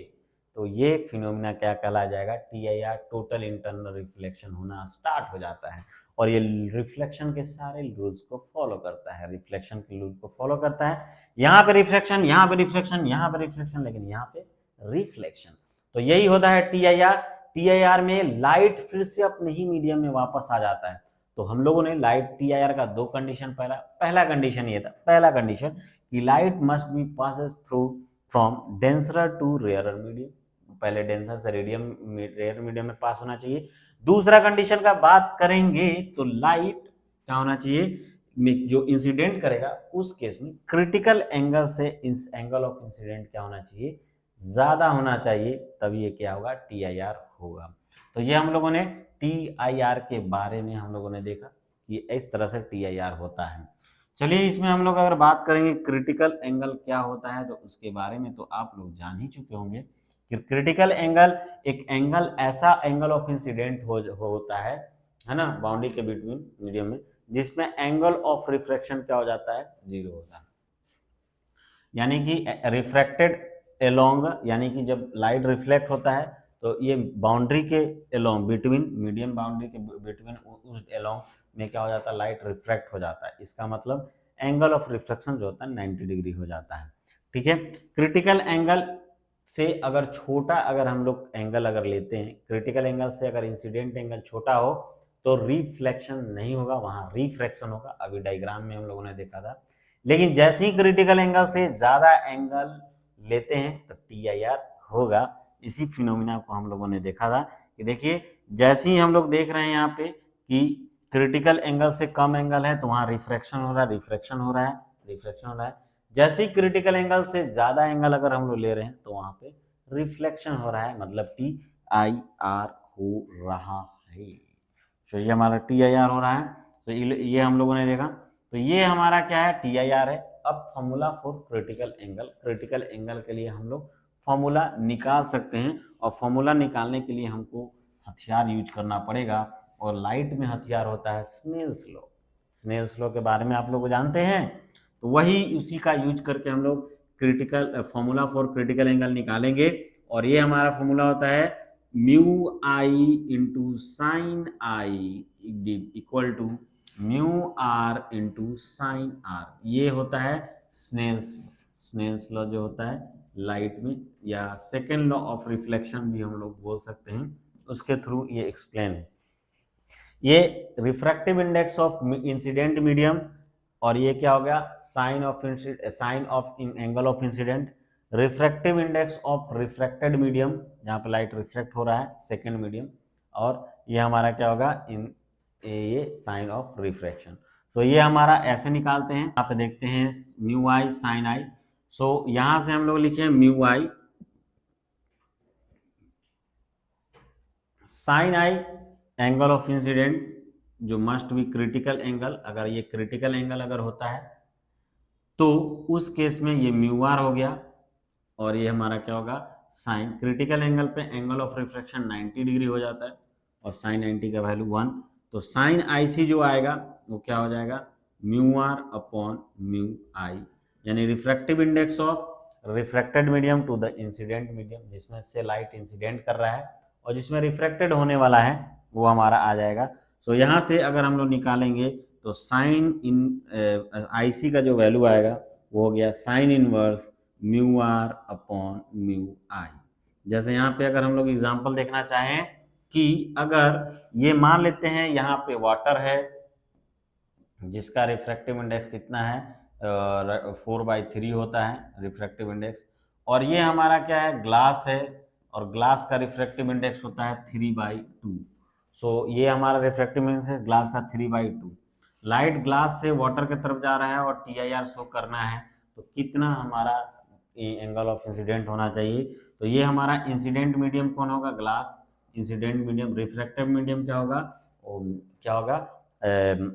तो ये फिनोमिना क्या कहला जाएगा, TIR, टोटल इंटरनल रिफ्लेक्शन होना स्टार्ट हो जाता है। और ये रिफ्लेक्शन के सारे रूल्स को फॉलो करता है, रिफ्लेक्शन के रूल को फॉलो करता है। यहाँ पे रिफ्लेक्शन, यहाँ पे रिफ्लेक्शन, यहाँ पे रिफ्लेक्शन, लेकिन यहाँ पे रिफ्लेक्शन। तो यही होता है TIR। TIR में लाइट फिर से अपने ही मीडियम में वापस आ जाता है। तो हम लोगों ने लाइट TIR का दो कंडीशन, पहला कंडीशन ये था, पहला कंडीशन कि light must be passes through from denser to rarer medium, पहले डेंसर से रेयर मीडियम में पास होना चाहिए। दूसरा कंडीशन का बात करेंगे तो लाइट क्या होना चाहिए, जो इंसिडेंट करेगा उस केस में क्रिटिकल एंगल से एंगल ऑफ इंसिडेंट क्या होना चाहिए, ज्यादा होना चाहिए, तभी ये क्या होगा, TIR होगा। तो ये हम लोगों ने TIR के बारे में हम लोगों ने देखा कि इस तरह से TIR होता है। चलिए, इसमें हम लोग अगर बात करेंगे क्रिटिकल एंगल क्या होता है, तो उसके बारे में तो आप लोग जान ही चुके होंगे कि क्रिटिकल एंगल एक एंगल, ऐसा एंगल ऑफ इंसिडेंट होता है ना, बाउंड्री के बिटवीन मीडियम में, जिसमें एंगल ऑफ रिफ्रैक्शन क्या हो जाता है, 0 होता है। यानी कि रिफ्रैक्टेड एलोंग, यानी कि जब लाइट रिफ्लेक्ट होता है तो ये बाउंड्री के अलोंग बिटवीन मीडियम बाउंड्री के बिटवीन उस अलोंग में क्या हो जाता है, लाइट रिफ्रैक्ट हो जाता है। इसका मतलब एंगल ऑफ रिफ्लेक्शन जो होता है 90 डिग्री हो जाता है। ठीक है, क्रिटिकल एंगल से अगर छोटा अगर हम लोग एंगल अगर लेते हैं, क्रिटिकल एंगल से अगर इंसिडेंट एंगल छोटा हो तो रिफ्लेक्शन नहीं होगा, वहां रिफ्रैक्शन होगा। अभी डायग्राम में हम लोगों ने देखा था। लेकिन जैसे ही क्रिटिकल एंगल से ज्यादा एंगल लेते हैं तो TIR होगा। इसी फिनोमिना को हम लोगों ने देखा था कि देखिए जैसे ही हम लोग देख रहे हैं यहाँ पे कि क्रिटिकल एंगल से कम एंगल है तो वहां रिफ्रैक्शन हो रहा है, रिफ्रैक्शन हो रहा है, रिफ्रैक्शन हो रहा है। जैसे ही क्रिटिकल एंगल से ज्यादा एंगल अगर हम लोग ले रहे हैं तो वहां पे रिफ्लेक्शन हो रहा है, मतलब TIR हो रहा है। तो ये हमारा TIR हो रहा है। तो ये हम लोगों ने देखा। तो ये हमारा क्या है, TIR है। अब formula for critical angle, critical angle के लिए हम लोग फॉर्मूला निकाल सकते हैं। और फॉर्मूला निकालने के लिए हमको हथियार यूज करना पड़ेगा, और लाइट में हथियार होता है स्नेल्स लॉ। स्नेल्स लॉ के बारे में आप लोग जानते हैं, तो वही उसी का यूज करके हम लोग critical formula for critical angle निकालेंगे। और ये हमारा फॉर्मूला होता है mu i into sine i equal to mu r into sine r. ये होता है स्नेल्स लॉ जो होता है लाइट में, या सेकेंड लॉ ऑफ रिफ्लेक्शन भी हम लोग बोल सकते हैं, उसके थ्रू ये एक्सप्लेन है। ये refractive index of incident medium, और ये क्या हो गया, sine of angle of incidence, refractive index of refracted medium जहाँ पे लाइट रिफ्लेक्ट हो रहा है सेकेंड मीडियम, और ये हमारा क्या होगा ये साइन ऑफ रिफ्रैक्शन। तो ये हमारा ऐसे निकालते हैं, यहाँ पे देखते हैं म्यू आई साइन आई। सो यहां से हम लोग लिखे mu i sine i angle of incidence जो मस्ट बी क्रिटिकल एंगल। अगर ये क्रिटिकल एंगल अगर होता है तो उस केस में ये म्यू आर हो गया, और ये हमारा क्या होगा साइन। क्रिटिकल एंगल पे एंगल ऑफ रिफ्रैक्शन 90 डिग्री हो जाता है, और साइन 90 का वैल्यू 1। तो साइन IC जो आएगा वो क्या हो जाएगा, mu are upon mu i, यानी refractive index of refracted medium to the incident medium, जिसमें से लाइट इंसिडेंट कर रहा है और जिसमें रिफ्रैक्टेड होने वाला है वो हमारा आ जाएगा। तो यहाँ से अगर हम लोग निकालेंगे तो साइन इन IC का जो वैल्यू आएगा वो हो गया sine inverse mu are upon mu I. जैसे यहाँ पे अगर हम लोग एग्जांपल देखना चाहें कि अगर ये मान लेते हैं यहाँ पे वाटर है जिसका रिफ्रैक्टिव इंडेक्स कितना है 4/3 होता है रिफ्रैक्टिव इंडेक्स, और ये हमारा क्या है ग्लास है, और ग्लास का रिफ्रैक्टिव इंडेक्स होता है 3/2। सो ये हमारा रिफ्रैक्टिव इंडेक्स है ग्लास का 3/2। लाइट ग्लास से वाटर की तरफ जा रहा है और TIR शो करना है, तो कितना हमारा एंगल ऑफ इंसिडेंट होना चाहिए। तो ये हमारा इंसिडेंट मीडियम कौन होगा, glass. Incident medium, refractive medium क्या होगा, क्या होगा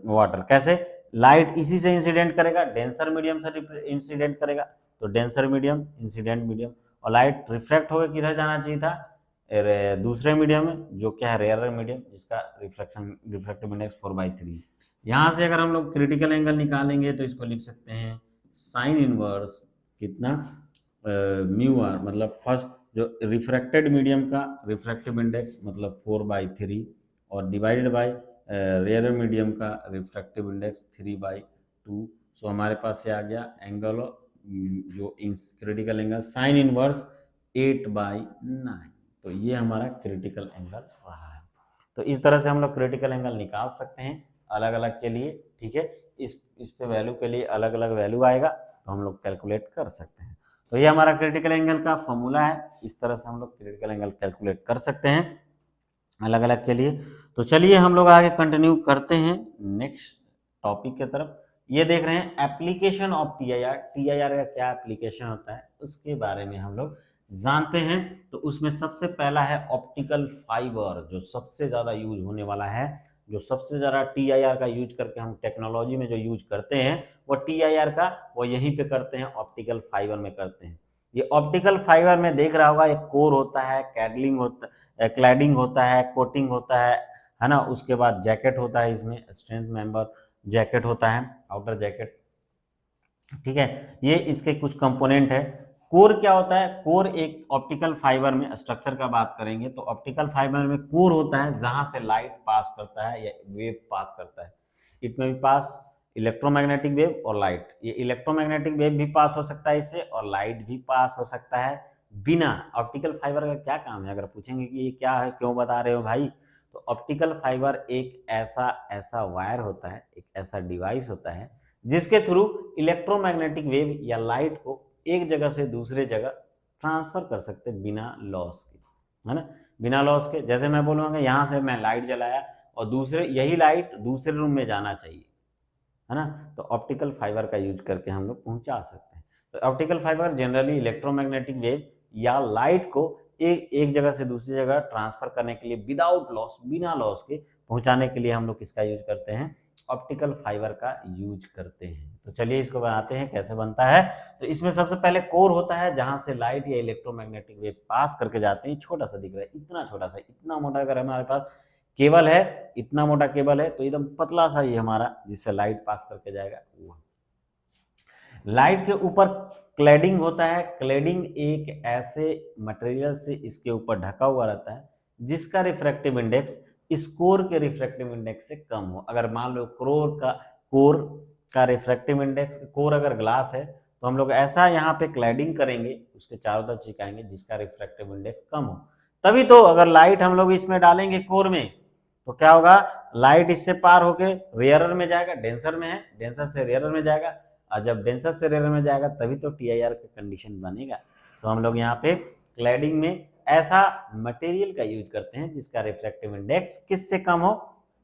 वाटर। कैसे, लाइट इसी से इंसिडेंट करेगा, डेंसर मीडियम से इंसिडेंट करेगा, तो डेंसर मीडियम इंसिडेंट मीडियम, और लाइट रिफ्रैक्ट होकर किधर जाना चाहिए था, दूसरे मीडियम में जो क्या है रेयर मीडियम, जिसका रिफ्रैक्टिव इंडेक्स 4/3। यहाँ से अगर हम लोग क्रिटिकल एंगल निकालेंगे तो इसको लिख सकते हैं साइन इनवर्स कितना म्यू आर, मतलब फर्स्ट जो रिफ्रैक्टेड मीडियम का रिफ्रैक्टिव इंडेक्स मतलब 4/3, और डिवाइडेड बाय रेयर मीडियम का रिफ्रैक्टिव इंडेक्स 3/2। सो हमारे पास ये आ गया एंगल जो क्रिटिकल एंगल साइन इनवर्स 8/9। तो ये हमारा क्रिटिकल एंगल रहा है। तो इस तरह से हम लोग क्रिटिकल एंगल निकाल सकते हैं अलग अलग के लिए। ठीक है, इस पे वैल्यू के लिए अलग अलग वैल्यू आएगा तो हम लोग कैलकुलेट कर सकते हैं। तो ये हमारा क्रिटिकल एंगल का फॉर्मूला है, इस तरह से हम लोग क्रिटिकल एंगल कैलकुलेट कर सकते हैं अलग अलग के लिए। तो चलिए हम लोग आगे कंटिन्यू करते हैं नेक्स्ट टॉपिक के तरफ। ये देख रहे हैं एप्लीकेशन ऑफ TIR। TIR का क्या एप्लीकेशन होता है उसके बारे में हम लोग जानते हैं। तो उसमें सबसे पहला है ऑप्टिकल फाइबर, जो सबसे ज्यादा यूज होने वाला है, जो सबसे ज्यादा TIR का यूज करके हम टेक्नोलॉजी में जो यूज करते हैं वो TIR का वो यहीं पे करते हैं, ऑप्टिकल फाइबर में करते हैं। ये ऑप्टिकल फाइबर में देख रहा होगा एक कोर होता है, क्लैडिंग होता है, कोटिंग होता है ना। उसके बाद जैकेट होता है, इसमें स्ट्रेंथ मेंबर जैकेट होता है, आउटर जैकेट। ठीक है, ये इसके कुछ कंपोनेंट है। कोर क्या होता है? कोर एक ऑप्टिकल फाइबर में स्ट्रक्चर का बात करेंगे तो ऑप्टिकल फाइबर में कोर होता है जहां से लाइट पास करता है या वेव पास करता है। इट में भी पास इलेक्ट्रोमैग्नेटिक वेव और लाइट। ये इलेक्ट्रोमैग्नेटिक वेव भी पास हो सकता है इससे और लाइट भी पास हो सकता है। बिना ऑप्टिकल फाइबर का क्या काम है? अगर पूछेंगे कि ये क्या है, क्यों बता रहे हो भाई, तो ऑप्टिकल फाइबर एक ऐसा ऐसा वायर होता है, एक ऐसा डिवाइस होता है जिसके थ्रू इलेक्ट्रोमैग्नेटिक वेव या लाइट को एक जगह से दूसरे जगह ट्रांसफर कर सकते हैं बिना लॉस के, है ना, बिना लॉस के। जैसे मैं बोलूँगा यहाँ से मैं लाइट जलाया और दूसरे यही लाइट दूसरे रूम में जाना चाहिए, है ना, तो ऑप्टिकल फाइबर का यूज करके हम लोग पहुंचा सकते हैं। तो optical fibre generally electromagnetic wave या लाइट को एक जगह से दूसरी जगह ट्रांसफर करने के लिए विदाउट लॉस, बिना लॉस के पहुंचाने के लिए हम लोग किसका यूज करते हैं? ऑप्टिकल फाइबर का यूज करते हैं। तो चलिए इसको बनाते हैं, कैसे बनता है। तो इसमें सबसे पहले कोर होता है जहां से लाइट या इलेक्ट्रोमैग्नेटिक वेव पास करके जाते हैं। छोटा सा दिख रहा है, इतना छोटा सा, इतना मोटा अगर हमारे पास केबल है, इतना मोटा केबल है तो एकदम पतला सा ये हमारा जिससे लाइट पास करके जाएगा वो। लाइट के ऊपर क्लैडिंग होता है। क्लैडिंग एक ऐसे मटेरियल से इसके ऊपर ढका हुआ रहता है जिसका रिफ्रैक्टिव इंडेक्स इस कोर के रिफ्रैक्टिव इंडेक्स से कम हो। अगर मान लो कोर का रिफ्रैक्टिव इंडेक्स, कोर अगर ग्लास है तो हम लोग ऐसा यहाँ पे क्लैडिंग करेंगे, उसके चारों तरफ चिपकाएंगे जिसका रिफ्रैक्टिव इंडेक्स कम हो। तभी तो अगर लाइट हम लोग इसमें डालेंगे कोर में तो क्या होगा, लाइट इससे पार होके रेयरर में जाएगा, डेंसर में है, डेंसर से रेयरर में जाएगा, और जब डेंसर से रेयरर में जाएगा तभी तो टीआईआर का कंडीशन बनेगा। तो हम लोग यहाँ पे क्लैडिंग में ऐसा मटेरियल का यूज करते हैं जिसका रिफ्रैक्टिव इंडेक्स किससे कम हो,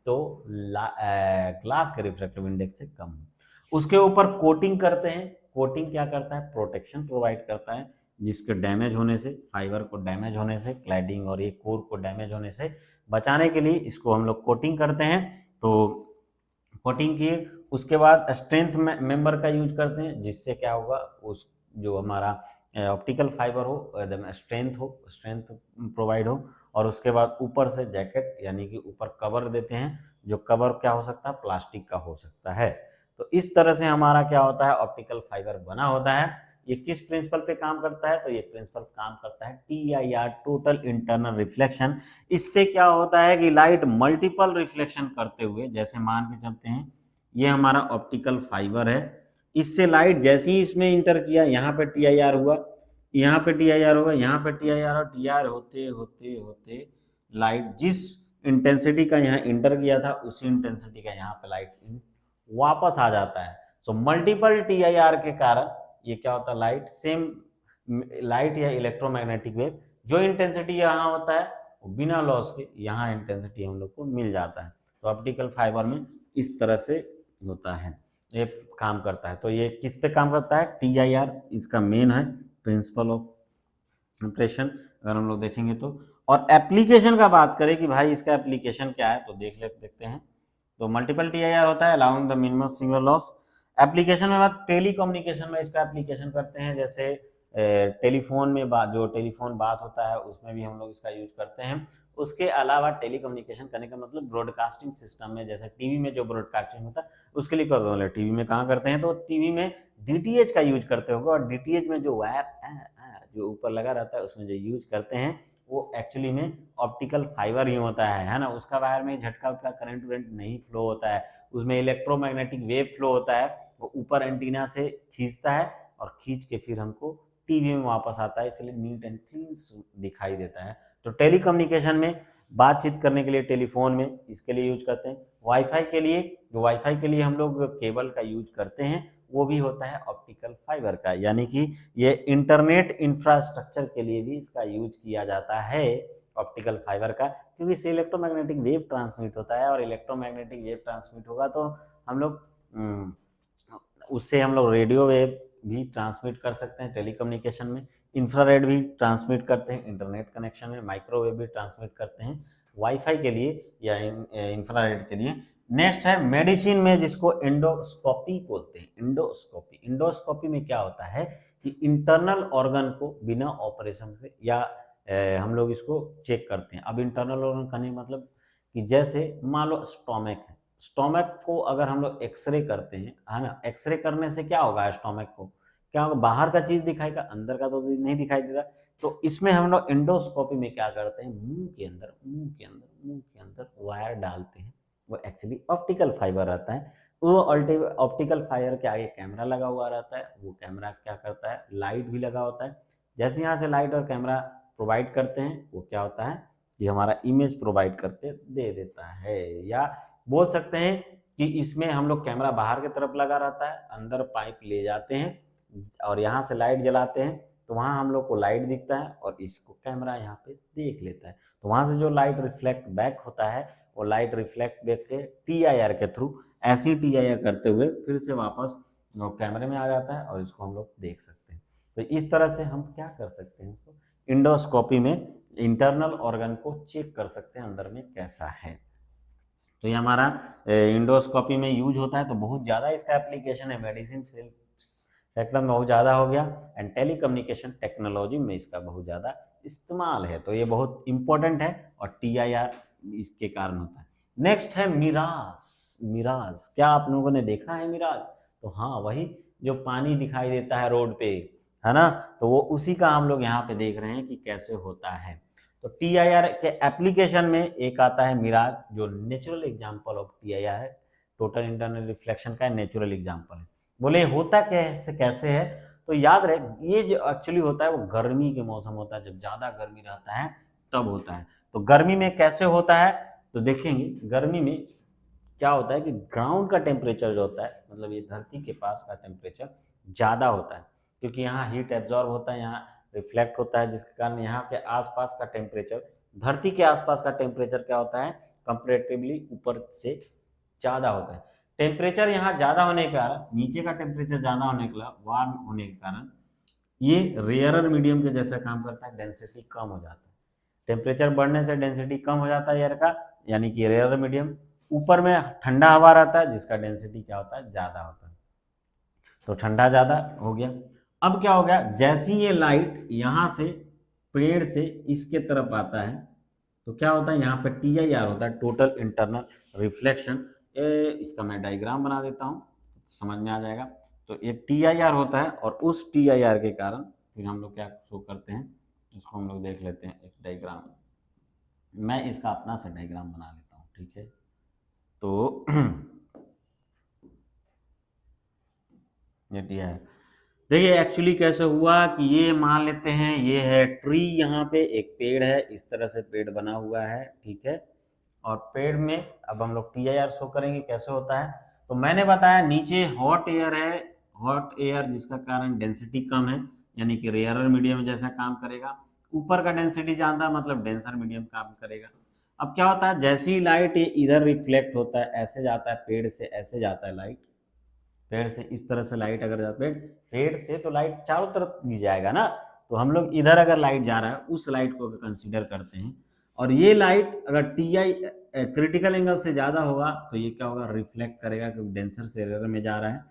तो ग्लास के रिफ्रैक्टिव इंडेक्स से कम हो। उसके ऊपर कोटिंग करते हैं। कोटिंग क्या करता है? प्रोटेक्शन प्रोवाइड करता है जिसके डैमेज होने से, फाइबर को डैमेज होने से, क्लैडिंग और ये कोर को डैमेज होने से बचाने के लिए इसको हम लोग कोटिंग करते हैं। तो कोटिंग किए उसके बाद स्ट्रेंथ मेंबर का यूज करते हैं जिससे क्या होगा, उस जो हमारा ऑप्टिकल फाइबर हो एकदम स्ट्रेंथ प्रोवाइड हो। और उसके बाद ऊपर से जैकेट यानी कि ऊपर कवर देते हैं, जो कवर क्या हो सकता है? प्लास्टिक का हो सकता है। तो इस तरह से हमारा क्या होता है? ऑप्टिकल फाइबर बना होता है। ये किस प्रिंसिपल पे काम करता है? तो ये प्रिंसिपल काम करता है TIR, टोटल इंटरनल रिफ्लेक्शन। इससे क्या होता है कि लाइट मल्टीपल रिफ्लेक्शन करते हुए, जैसे मान के चलते हैं ये हमारा ऑप्टिकल फाइबर है, इससे लाइट जैसे ही इसमें इंटर किया, यहाँ पे TIR हुआ, यहाँ पे TIR होगा, यहाँ पे TIR और TIR होते होते होते लाइट जिस इंटेंसिटी का यहाँ इंटर किया था उसी इंटेंसिटी का यहाँ पे लाइट वापस आ जाता है। तो मल्टीपल TIR के कारण ये क्या होता है? लाइट सेम लाइट या इलेक्ट्रोमैग्नेटिक वेव जो इंटेंसिटी यहाँ होता है वो बिना लॉस के यहाँ इंटेंसिटी हम लोग को मिल जाता है। तो ऑप्टिकल फाइबर में इस तरह से होता है, ये काम करता है। तो ये किस पे काम करता है? TIR इसका मेन है, प्रिंसिपल ऑफ इंप्रेशन। अगर हम लोग देखेंगे तो, और एप्लीकेशन का बात करें कि भाई इसका एप्लीकेशन क्या है तो देखते हैं। तो मल्टीपल TIR होता है along the minimum single loss. Application में बात, टेलीकम्युनिकेशन में इसका एप्लीकेशन करते हैं, जैसे टेलीफोन में टेलीफोन बात होता है उसमें भी हम लोग इसका यूज करते हैं। उसके अलावा टेलीकम्युनिकेशन करने का मतलब ब्रॉडकास्टिंग सिस्टम में, जैसे टीवी में जो ब्रॉडकास्टिंग होता है उसके लिए कर दो। टीवी में कहाँ करते हैं? तो टीवी में DTH का यूज करते होगा, और DTH में जो वायर जो ऊपर लगा रहता है उसमें जो यूज करते हैं वो एक्चुअली में ऑप्टिकल फाइबर ही होता है ना। उसका वायर में झटका उटका करंट वरेंट नहीं फ्लो होता है, उसमें इलेक्ट्रोमैग्नेटिक वेव फ्लो होता है, वो ऊपर एंटीना से खींचता है और खींच के फिर हमको टीवी में वापस आता है, इसलिए नीट एंड क्लीन दिखाई देता है। तो टेलीकम्युनिकेशन में बातचीत करने के लिए टेलीफोन में इसके लिए यूज करते हैं। वाईफाई के लिए, जो वाईफाई के लिए हम लोग केबल का यूज करते हैं वो भी होता है ऑप्टिकल फाइबर का, यानी कि ये इंटरनेट इंफ्रास्ट्रक्चर के लिए भी इसका यूज किया जाता है ऑप्टिकल फाइबर का, क्योंकि इससे इलेक्ट्रोमैग्नेटिक वेव ट्रांसमिट होता है, और इलेक्ट्रोमैग्नेटिक वेव ट्रांसमिट होगा तो हम लोग उससे हम लोग रेडियो वेव भी ट्रांसमिट कर सकते हैं टेलीकम्युनिकेशन में, इंफ्रारेड भी ट्रांसमिट करते हैं इंटरनेट कनेक्शन में, माइक्रोवेव भी ट्रांसमिट करते हैं वाईफाई के लिए या इंफ्रारेड के लिए। नेक्स्ट है मेडिसिन में, जिसको एंडोस्कोपी बोलते हैं। इंडोस्कोपी में क्या होता है कि इंटरनल ऑर्गन को बिना ऑपरेशन से या हम लोग इसको चेक करते हैं। अब इंटरनल ऑर्गन का नहीं मतलब कि जैसे मान लो स्टोमक है, स्टोमक को अगर हम लोग एक्सरे करते हैं, है ना, एक्सरे करने से क्या होगा? स्टोमक को क्या होगा, बाहर का चीज दिखाएगा, अंदर का तो नहीं दिखाई देता। तो इसमें हम लोग एंडोस्कोपी में क्या करते हैं, मुंह के अंदर वायर डालते हैं। वो एक्चुअली ऑप्टिकल फाइबर रहता है। वो ऑप्टिकल फाइबर के आगे कैमरा लगा हुआ रहता है। वो कैमरा क्या करता है, लाइट भी लगा होता है। जैसे यहाँ से लाइट और कैमरा प्रोवाइड करते हैं, वो क्या होता है, ये हमारा इमेज प्रोवाइड करके दे देता है। या बोल सकते हैं कि इसमें हम लोग कैमरा बाहर की तरफ लगा रहता है, अंदर पाइप ले जाते हैं और यहाँ से लाइट जलाते हैं, तो वहाँ हम लोग को लाइट दिखता है और इसको कैमरा यहाँ पे देख लेता है। तो वहाँ से जो लाइट रिफ्लेक्ट बैक होता है, वो लाइट रिफ्लेक्ट बैक के TIR के थ्रू ऐसी TIR करते हुए फिर से वापस कैमरे में आ जाता है और इसको हम लोग देख सकते हैं। तो इस तरह से हम क्या कर सकते हैं, इसको इंडोस्कोपी में इंटरनल ऑर्गन को चेक कर सकते हैं अंदर में कैसा है। तो ये हमारा इंडोस्कोपी में यूज होता है। तो बहुत ज़्यादा इसका एप्लीकेशन है, मेडिसिन सेक्टर में बहुत ज़्यादा हो गया, एंड टेलीकम्युनिकेशन टेक्नोलॉजी में इसका बहुत ज़्यादा इस्तेमाल है। तो ये बहुत इंपॉर्टेंट है और TIR इसके कारण होता है। नेक्स्ट है मिराज। मिराज क्या आप लोगों ने देखा है मिराज? तो हाँ, वही जो पानी दिखाई देता है रोड पे, है ना, तो वो उसी का हम लोग यहाँ पे देख रहे हैं कि कैसे होता है। तो TIR के एप्लीकेशन में एक आता है मिराज, जो नेचुरल एग्जांपल ऑफ TIR है, टोटल इंटरनल रिफ्लेक्शन का नेचुरल एग्जांपल है। बोले होता कैसे कैसे है, तो याद रहे ये जो एक्चुअली होता है वो गर्मी के मौसम होता है, जब ज्यादा गर्मी रहता है तब होता है। तो गर्मी में कैसे होता है, तो देखेंगे गर्मी में क्या होता है कि ग्राउंड का टेम्परेचर जो होता है, मतलब ये धरती के पास का टेम्परेचर ज़्यादा होता है, क्योंकि यहाँ हीट एब्जॉर्ब होता है, यहाँ रिफ्लेक्ट होता है, जिसके कारण यहाँ के आसपास का टेम्परेचर, धरती के आसपास का टेम्परेचर क्या होता है, कंपेरेटिवली ऊपर से ज़्यादा होता है। टेम्परेचर यहाँ ज़्यादा होने के कारण, नीचे का टेम्परेचर ज़्यादा होने के कारण, वार्म होने के कारण ये रेयरर मीडियम के जैसा काम करता है, डेंसिटी कम हो जाता है। टेम्परेचर बढ़ने से डेंसिटी कम हो जाता है एयर का, यानी कि रेयरर मीडियम। ऊपर में ठंडा हवा रहता है जिसका डेंसिटी क्या होता है, ज़्यादा होता है। तो ठंडा ज़्यादा हो गया। अब क्या हो गया, जैसी ये लाइट यहाँ से पेड़ से इसके तरफ आता है, तो क्या होता है, यहाँ पे TIR होता है, टोटल इंटरनल रिफ्लेक्शन। इसका मैं डायग्राम बना देता हूँ, समझ में आ जाएगा। तो ये TIR होता है और उस TIR के कारण फिर हम लोग क्या शो करते हैं, इसको हम लोग देख लेते हैं एक डायग्राम। मैं इसका अपना सा डायग्राम बना लेता हूँ, ठीक है। तो ये TIR देखिए एक्चुअली कैसे हुआ कि ये मान लेते हैं ये है ट्री, यहाँ पे एक पेड़ है, इस तरह से पेड़ बना हुआ है, ठीक है। और पेड़ में अब हम लोग TIR शो करेंगे कैसे होता है। तो मैंने बताया नीचे हॉट एयर है, हॉट एयर जिसका कारण डेंसिटी कम है, यानी कि रेयरर मीडियम जैसा काम करेगा। ऊपर का डेंसिटी ज्यादा, मतलब डेंसर मीडियम काम करेगा। अब क्या होता है, जैसी ही लाइट इधर रिफ्लेक्ट होता है, ऐसे जाता है पेड़ से, ऐसे जाता है लाइट, पेड़ से इस तरह से लाइट अगर जाता है, पेड़ से तो लाइट चारों तरफ भी जाएगा ना। तो हम लोग इधर अगर लाइट जा रहा है उस लाइट को कंसीडर करते हैं, और ये लाइट अगर TI क्रिटिकल एंगल से ज़्यादा होगा तो ये क्या होगा, रिफ्लेक्ट करेगा, क्योंकि डेंसर से रेयर में जा रहा है।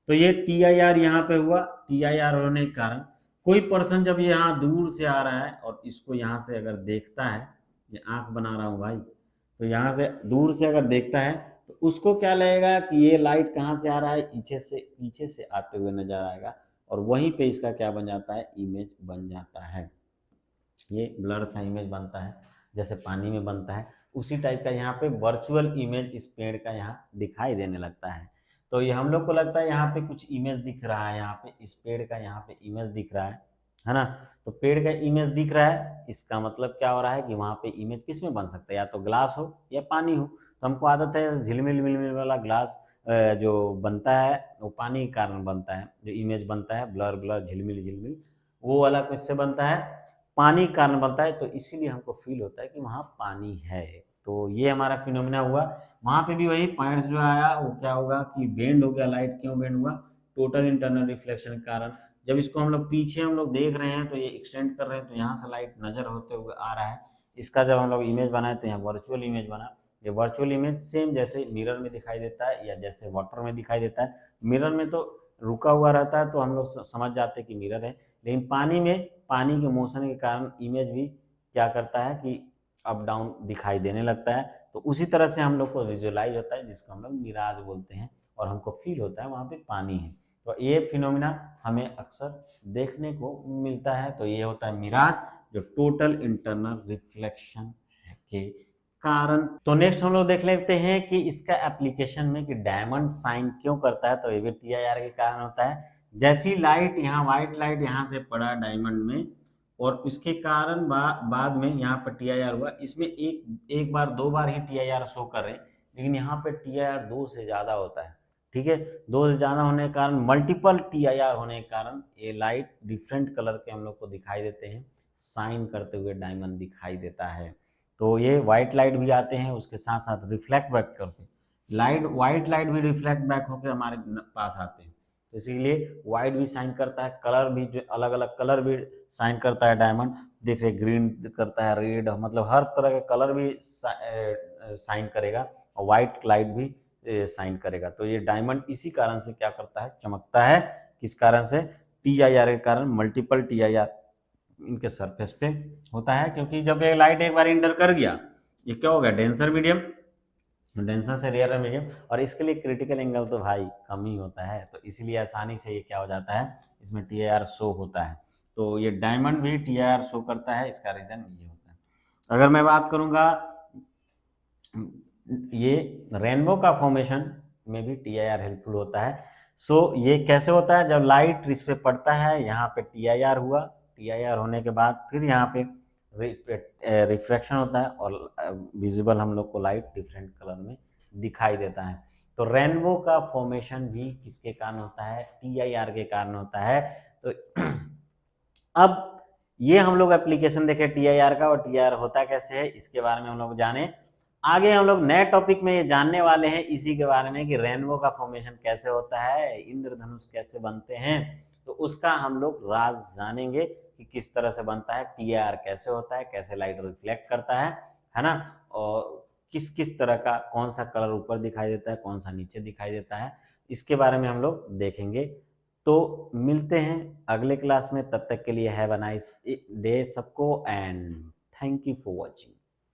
तो ये TIR यहाँ पे हुआ, TIR होने के कारण कोई पर्सन जब ये यहाँ दूर से आ रहा है और इसको यहाँ से अगर देखता है, ये आंख बना रहा हूँ भाई, तो यहाँ से दूर से अगर देखता है तो उसको क्या लगेगा कि ये लाइट कहाँ से आ रहा है, पीछे से आते हुए नजर आएगा, और वहीं पे इसका क्या बन जाता है, इमेज बन जाता है। ये ब्लर सा इमेज बनता है, जैसे पानी में बनता है, उसी टाइप का यहाँ पे वर्चुअल इमेज इस पेड़ का यहाँ दिखाई देने लगता है। तो ये हम लोग को लगता है यहाँ पे कुछ इमेज दिख रहा है, यहाँ पे इस पेड़ का यहाँ पे इमेज दिख रहा है ना। तो पेड़ का इमेज दिख रहा है, इसका मतलब क्या हो रहा है कि वहाँ पे इमेज किस में बन सकता है, या तो ग्लास हो या पानी हो। तो हमको आदत है झिलमिल मिलमिल वाला ग्लास जो बनता है वो पानी के कारण बनता है, जो इमेज बनता है ब्लर ब्लर झिलमिल झिलमिल, वो वाला किससे बनता है, पानी के कारण बनता है। तो इसीलिए हमको फील होता है कि वहाँ पानी है। तो ये हमारा फिनोमिना हुआ। वहाँ पे भी वही पॉइंट्स जो आया वो क्या होगा कि बेंड हो गया, लाइट क्यों बेंड हुआ, टोटल इंटरनल रिफ्लेक्शन के कारण। जब इसको हम लोग पीछे हम लोग देख रहे हैं तो ये एक्सटेंड कर रहे हैं, तो यहाँ से लाइट नजर होते हुए आ रहा है। इसका जब हम लोग इमेज बनाए तो यहाँ वर्चुअल इमेज बना। ये वर्चुअल इमेज सेम जैसे मिरर में दिखाई देता है या जैसे वाटर में दिखाई देता है। मिरर में तो रुका हुआ रहता है तो हम लोग समझ जाते हैं कि मिरर है, लेकिन पानी में पानी के मोशन के कारण इमेज भी क्या करता है कि अप डाउन दिखाई देने लगता है। तो उसी तरह से हम लोग को विजुअलाइज होता है, जिसको हम लोग मिराज बोलते हैं, और हमको फील होता है वहाँ पे पानी है। तो ये फिनोमिना हमें अक्सर देखने को मिलता है। तो ये होता है मिराज, जो टोटल इंटरनल रिफ्लेक्शन के कारण। तो नेक्स्ट हम लोग देख लेते हैं कि इसका एप्लीकेशन में कि डायमंड साइन क्यों करता है। तो ये भी TIR के कारण होता है। जैसी लाइट यहाँ, व्हाइट लाइट यहाँ से पड़ा डायमंड में और उसके कारण बाद में यहाँ पर TIR हुआ। इसमें एक बार दो बार ही TIR शो कर रहे हैं, लेकिन यहाँ पे TIR 2 से ज़्यादा होता है। ठीक है, 2 से ज़्यादा होने के कारण, मल्टीपल TIR होने के कारण ये लाइट डिफरेंट कलर के हम लोग को दिखाई देते हैं, साइन करते हुए डायमंड दिखाई देता है। तो ये व्हाइट लाइट भी आते हैं, उसके साथ साथ रिफ्लेक्ट बैक करते हैं। व्हाइट लाइट भी रिफ्लेक्ट बैक होकर हमारे पास आते हैं। तो इसीलिए व्हाइट भी साइन करता है, कलर भी जो अलग अलग कलर भी साइन करता है डायमंड। देखिए ग्रीन करता है, रेड, मतलब हर तरह के कलर भी साइन करेगा और व्हाइट लाइट भी साइन करेगा। तो ये डायमंड इसी कारण से क्या करता है, चमकता है। किस कारण से? TIR के कारण, मल्टीपल TIR इनके सरफेस पे होता है। क्योंकि जब ये लाइट एक बार इंटर कर गया, ये क्या हो गया, डेंसर मीडियम, डेंसर से रेयर मीडियम, और इसके लिए क्रिटिकल एंगल तो भाई कम ही होता है। तो इसीलिए आसानी से ये क्या हो जाता है, इसमें TIR शो होता है। तो ये डायमंड भी TIR शो करता है, इसका रीजन ये होता है। अगर मैं बात करूंगा, ये रेनबो का फॉर्मेशन में भी TIR हेल्पफुल होता है। ये कैसे होता है, जब लाइट इस पे पड़ता है, यहाँ पे TIR हुआ, TIR होने के बाद फिर यहाँ पे रिफ्रैक्शन होता है और विजिबल हम लोग को लाइट डिफरेंट कलर में दिखाई देता है। तो रेनबो का फॉर्मेशन भी किसके कारण होता है, TIR के कारण होता है। तो अब ये हम लोग एप्लीकेशन देखे TIR का, और TIR होता कैसे है इसके बारे में हम लोग जाने। आगे हम लोग नए टॉपिक में ये जानने वाले हैं इसी के बारे में कि रेनबो का फॉर्मेशन कैसे होता है, इंद्रधनुष कैसे बनते हैं। तो उसका हम लोग राज जानेंगे कि किस तरह से बनता है, TIR कैसे होता है, कैसे लाइट रिफ्लेक्ट करता है ना, और किस किस तरह का कौन सा कलर ऊपर दिखाई देता है, कौन सा नीचे दिखाई देता है, इसके बारे में हम लोग देखेंगे। तो मिलते हैं अगले क्लास में, तब तक के लिए हैव अ नाइस डे सबको, and thank you for watching.